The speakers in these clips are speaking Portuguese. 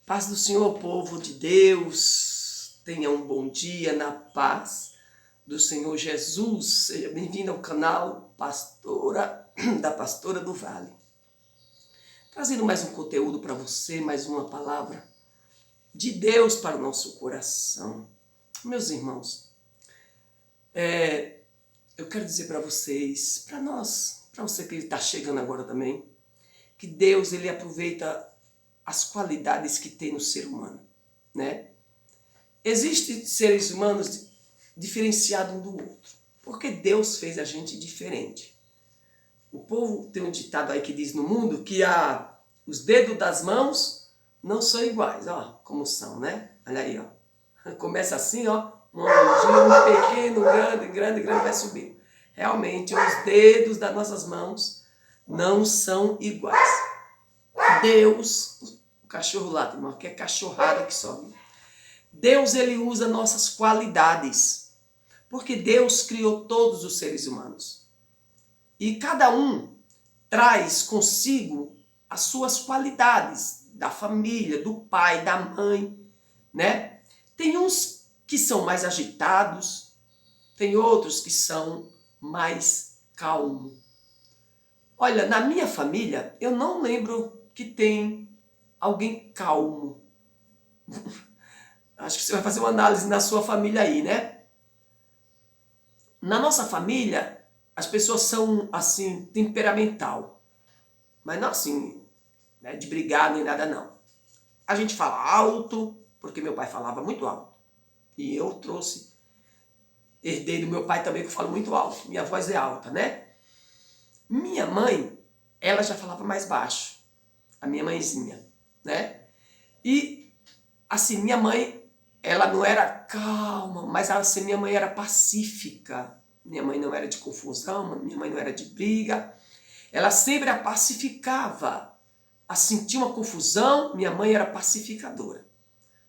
Paz do Senhor, povo de Deus, tenha um bom dia na paz do Senhor Jesus. Seja bem-vindo ao canal da Pastora do Vale. Trazendo mais um conteúdo para você, mais uma palavra de Deus para o nosso coração. Meus irmãos, eu quero dizer para vocês, para você que está chegando agora também, que Deus ele aproveita as qualidades que tem no ser humano, né? Existem seres humanos diferenciados um do outro, porque Deus fez a gente diferente. O povo tem um ditado aí que diz no mundo que os dedos das mãos não são iguais, ó, como são, né? Olha aí, ó. Começa assim, ó, um pequeno, grande, vai subindo. Realmente, os dedos das nossas mãos não são iguais. Deus, o cachorro lá, irmão, que é cachorrada que sobe. Deus, ele usa nossas qualidades, porque Deus criou todos os seres humanos. E cada um traz consigo as suas qualidades, da família, do pai, da mãe, né? Tem uns que são mais agitados, tem outros que são mais calmos. Olha, na minha família, eu não lembro que tem alguém calmo. Acho que você vai fazer uma análise na sua família aí, né? Na nossa família, as pessoas são, assim, temperamental. Mas não assim, né, de brigar nem nada, não. A gente fala alto, porque meu pai falava muito alto. E eu herdei do meu pai também, que eu falo muito alto. Minha voz é alta, né? Minha mãe, ela já falava mais baixo. A minha mãezinha, né? E, assim, minha mãe, ela não era calma, mas assim, minha mãe era pacífica. Minha mãe não era de confusão, minha mãe não era de briga. Ela sempre a pacificava. Assim, tinha uma confusão, minha mãe era pacificadora.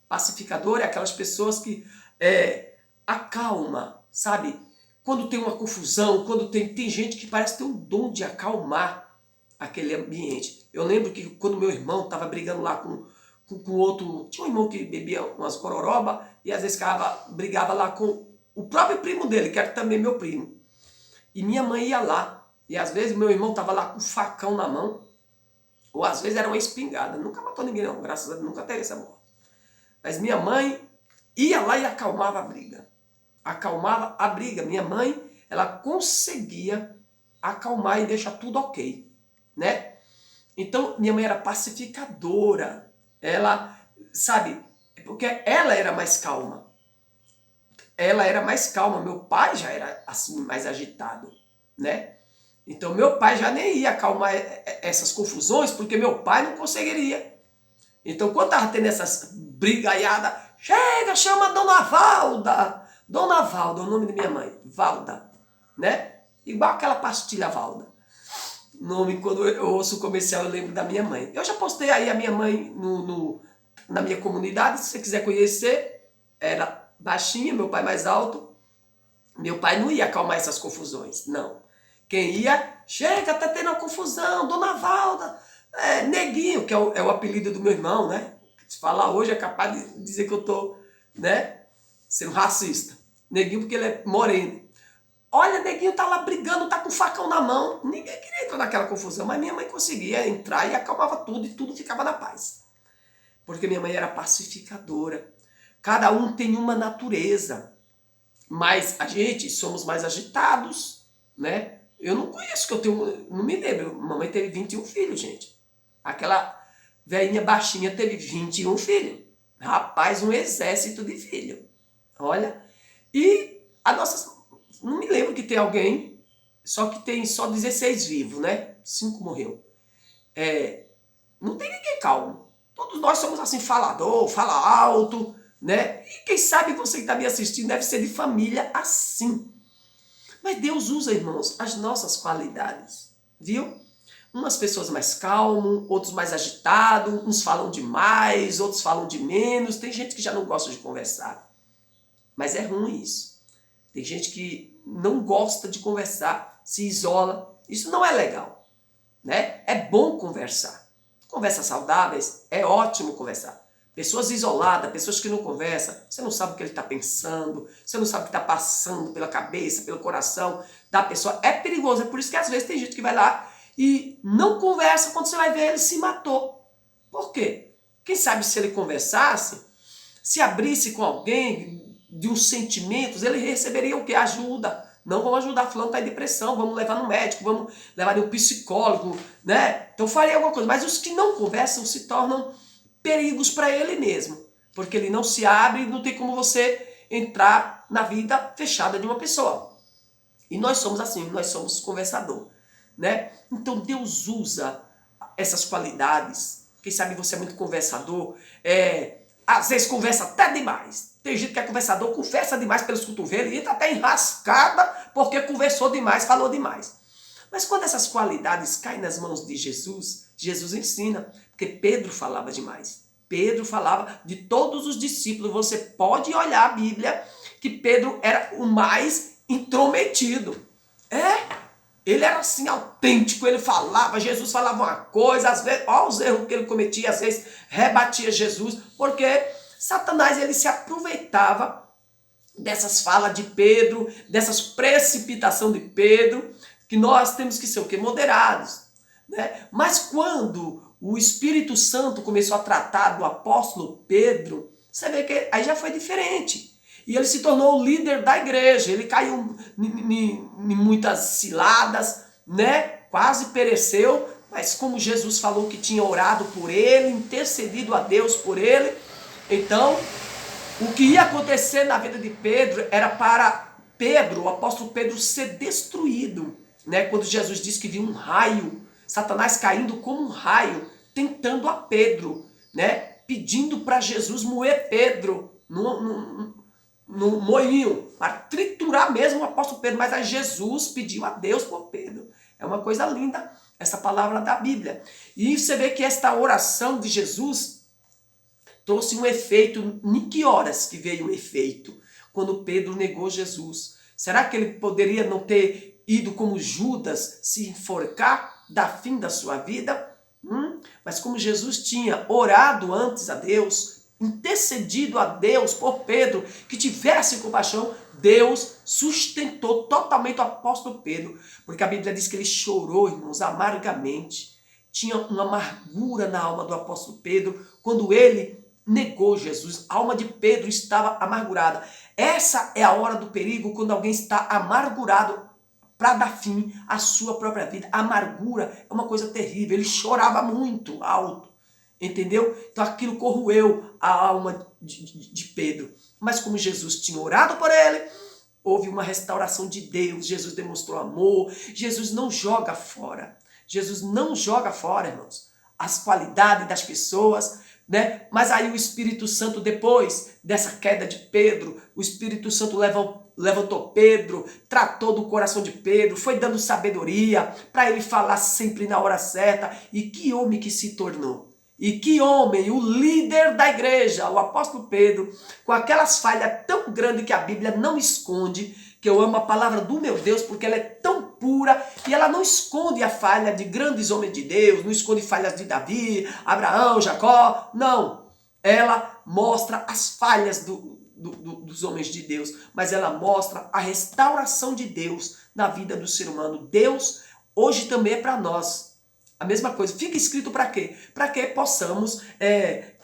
Pacificadora é aquelas pessoas que acalma, sabe? Quando tem uma confusão, quando tem gente que parece ter um dom de acalmar aquele ambiente. Eu lembro que quando meu irmão estava brigando lá com outro, tinha um irmão que bebia umas gororoba e às vezes brigava lá com o próprio primo dele, que era também meu primo. E minha mãe ia lá, e às vezes meu irmão estava lá com um facão na mão, ou às vezes era uma espingarda. Nunca matou ninguém não, graças a Deus, nunca teve essa morte. Mas minha mãe ia lá e acalmava a briga. Acalmava a briga. Minha mãe, ela conseguia acalmar e deixar tudo ok, né? Então, minha mãe era pacificadora. Ela, sabe, porque ela era mais calma. Ela era mais calma. Meu pai já era, assim, mais agitado, né? Então, meu pai já nem ia acalmar essas confusões, porque meu pai não conseguiria. Então, quando estava tendo essas brigaiadas, chega, chama a Dona Valda. Dona Valda é o nome de minha mãe, Valda, né? Igual aquela pastilha Valda. Nome, quando eu ouço o comercial, eu lembro da minha mãe. Eu já postei aí a minha mãe na minha comunidade, se você quiser conhecer. Era baixinha, meu pai mais alto. Meu pai não ia acalmar essas confusões, não. Quem ia, chega, tá tendo uma confusão, Dona Valda, Neguinho, que é o apelido do meu irmão, né? Se falar hoje é capaz de dizer que eu tô, né, sendo racista. Neguinho porque ele é moreno. Olha, Neguinho tá lá brigando, tá com o facão na mão. Ninguém queria entrar naquela confusão, mas minha mãe conseguia entrar e acalmava tudo e tudo ficava na paz. Porque minha mãe era pacificadora. Cada um tem uma natureza, mas a gente somos mais agitados, né? Eu não conheço que eu tenho, não me lembro. Mamãe teve 21 filhos, gente. Aquela velhinha baixinha teve 21 filhos. Rapaz, um exército de filhos. Olha, e a nossa, não me lembro que tem alguém, só que tem só 16 vivos, né? 5 morreu. Não tem ninguém calmo. Todos nós somos assim, falador, fala alto, né? E quem sabe você que está me assistindo deve ser de família assim. Mas Deus usa, irmãos, as nossas qualidades, viu? Umas pessoas mais calmas, outros mais agitados, uns falam demais, outros falam de menos. Tem gente que já não gosta de conversar. Mas é ruim isso. Tem gente que não gosta de conversar, se isola. Isso não é legal, né? É bom conversar. Conversas saudáveis, é ótimo conversar. Pessoas isoladas, pessoas que não conversam, você não sabe o que ele está pensando, você não sabe o que está passando pela cabeça, pelo coração da pessoa. É perigoso, é por isso que às vezes tem gente que vai lá e não conversa, quando você vai ver ele se matou. Por quê? Quem sabe se ele conversasse, se abrisse com alguém de uns sentimentos, ele receberia o quê? Ajuda. Não vamos ajudar fulano está em depressão, vamos levar no médico, vamos levar no psicólogo, né? Então faria alguma coisa. Mas os que não conversam se tornam perigos para ele mesmo, porque ele não se abre e não tem como você entrar na vida fechada de uma pessoa. E nós somos assim, nós somos conversador, né? Então Deus usa essas qualidades. Quem sabe você é muito conversador, às vezes conversa até demais. Tem gente que é conversador, conversa demais pelos cotovelos e entra até enrascada porque conversou demais, falou demais. Mas quando essas qualidades caem nas mãos de Jesus, Jesus ensina, porque Pedro falava demais. Pedro falava de todos os discípulos. Você pode olhar a Bíblia que Pedro era o mais intrometido. Ele era assim autêntico, ele falava, Jesus falava uma coisa, às vezes, olha os erros que ele cometia, às vezes rebatia Jesus, porque Satanás ele se aproveitava dessas falas de Pedro, dessas precipitação de Pedro, que nós temos que ser o quê? Moderados, né? Mas quando o Espírito Santo começou a tratar do apóstolo Pedro, você vê que aí já foi diferente. E ele se tornou o líder da igreja. Ele caiu em muitas ciladas, né? Quase pereceu, mas como Jesus falou que tinha orado por ele, intercedido a Deus por ele, então o que ia acontecer na vida de Pedro era para Pedro, o apóstolo Pedro, ser destruído, né? Quando Jesus disse que viu um raio, Satanás caindo como um raio, tentando a Pedro, né? Pedindo para Jesus moer Pedro no moinho, para triturar mesmo o apóstolo Pedro, mas aí Jesus pediu a Deus por Pedro. É uma coisa linda essa palavra da Bíblia. E você vê que esta oração de Jesus trouxe um efeito. Em que horas que veio o efeito? Quando Pedro negou Jesus. Será que ele poderia não ter ido como Judas se enforcar, dar fim da sua vida? Mas como Jesus tinha orado antes a Deus, intercedido a Deus por Pedro, que tivesse compaixão, Deus sustentou totalmente o apóstolo Pedro, porque a Bíblia diz que ele chorou, irmãos, amargamente. Tinha uma amargura na alma do apóstolo Pedro, quando ele negou Jesus. A alma de Pedro estava amargurada. Essa é a hora do perigo, quando alguém está amargurado para dar fim à sua própria vida. A amargura é uma coisa terrível. Ele chorava muito alto. Entendeu? Então aquilo corroeu a alma de Pedro. Mas como Jesus tinha orado por ele, houve uma restauração de Deus. Jesus demonstrou amor. Jesus não joga fora. Jesus não joga fora, irmãos, as qualidades das pessoas, né? Mas aí o Espírito Santo, depois dessa queda de Pedro, o Espírito Santo levantou Pedro, tratou do coração de Pedro, foi dando sabedoria para ele falar sempre na hora certa. E que homem que se tornou! E que homem, o líder da igreja, o apóstolo Pedro, com aquelas falhas tão grandes que a Bíblia não esconde, que eu amo a palavra do meu Deus, porque ela é tão pura, e ela não esconde a falha de grandes homens de Deus, não esconde falhas de Davi, Abraão, Jacó, não. Ela mostra as falhas dos homens de Deus, mas ela mostra a restauração de Deus na vida do ser humano. Deus hoje também é para nós. A mesma coisa. Fica escrito para quê? Para que possamos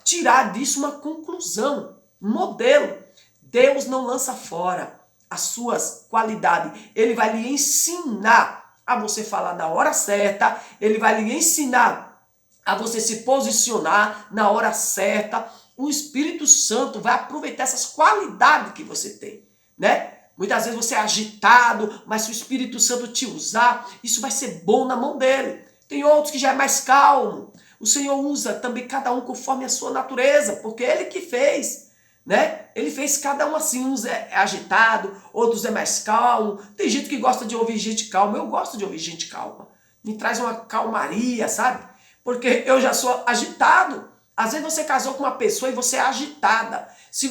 tirar disso uma conclusão, um modelo. Deus não lança fora as suas qualidades. Ele vai lhe ensinar a você falar na hora certa. Ele vai lhe ensinar a você se posicionar na hora certa. O Espírito Santo vai aproveitar essas qualidades que você tem, né? Muitas vezes você é agitado, mas se o Espírito Santo te usar, isso vai ser bom na mão dele. Tem outros que já é mais calmo. O Senhor usa também cada um conforme a sua natureza, porque Ele que fez, né? Ele fez cada um assim, uns é agitado, outros é mais calmo. Tem gente que gosta de ouvir gente calma, eu gosto de ouvir gente calma. Me traz uma calmaria, sabe? Porque eu já sou agitado. Às vezes você casou com uma pessoa e você é agitada. Se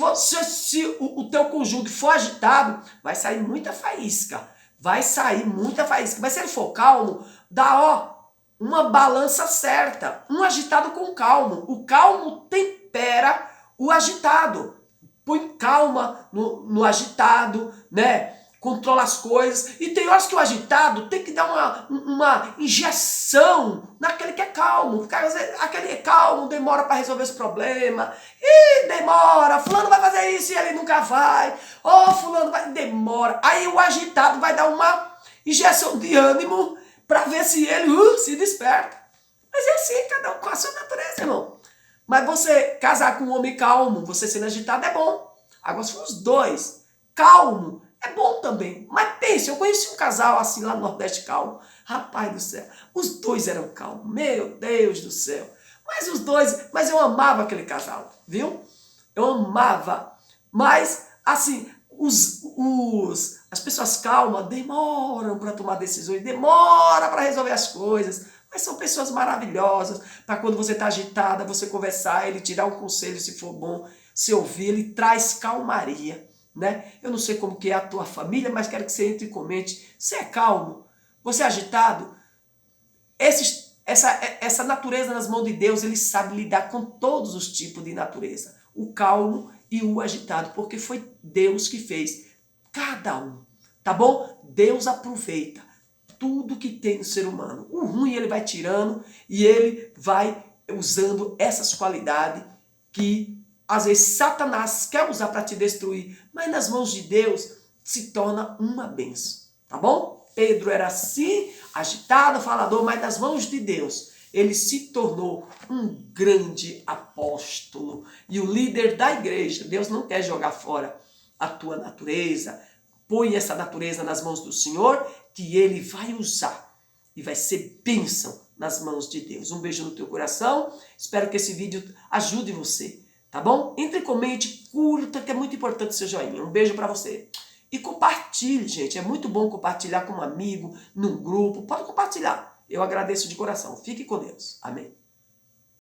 o teu cônjuge for agitado, vai sair muita faísca. Vai sair muita faísca. Mas se ele for calmo, dá, uma balança certa. Um agitado com calmo. O calmo tempera o agitado. Põe calma no agitado, né? Controla as coisas. E tem horas que o agitado tem que dar uma injeção naquele que é calmo. Porque às vezes aquele é calmo, demora para resolver esse problema. Ih, demora. Fulano vai fazer isso e ele nunca vai. Ô, fulano vai... Demora. Aí o agitado vai dar uma injeção de ânimo para ver se ele se desperta. Mas é assim, cada um com a sua natureza, irmão. Mas você casar com um homem calmo, você sendo agitado, é bom. Agora, se for os dois calmo, é bom também. Mas pense, eu conheci um casal assim lá no Nordeste calmo. Rapaz do céu, os dois eram calmos. Meu Deus do céu. Mas os dois, mas eu amava aquele casal, viu? Eu amava. Mas, assim, as pessoas calmas demoram para tomar decisões, demoram para resolver as coisas. Mas são pessoas maravilhosas, para quando você está agitada, você conversar, ele tirar um conselho se for bom, se ouvir, ele traz calmaria, né? Eu não sei como que é a tua família, mas quero que você entre e comente. Você é calmo? Você é agitado? Essa natureza nas mãos de Deus, ele sabe lidar com todos os tipos de natureza. O calmo e o agitado, porque foi Deus que fez cada um, tá bom? Deus aproveita tudo que tem no ser humano. O ruim ele vai tirando e ele vai usando essas qualidades que às vezes Satanás quer usar para te destruir, mas nas mãos de Deus se torna uma bênção, tá bom? Pedro era assim, agitado, falador, mas nas mãos de Deus ele se tornou um grande apóstolo e o líder da igreja. Deus não quer jogar fora a tua natureza. Põe essa natureza nas mãos do Senhor, que ele vai usar e vai ser bênção nas mãos de Deus. Um beijo no teu coração, espero que esse vídeo ajude você, tá bom? Entre, comente, curta, que é muito importante o seu joinha. Um beijo pra você. E compartilhe, gente, é muito bom compartilhar com um amigo, num grupo, pode compartilhar. Eu agradeço de coração. Fique com Deus. Amém.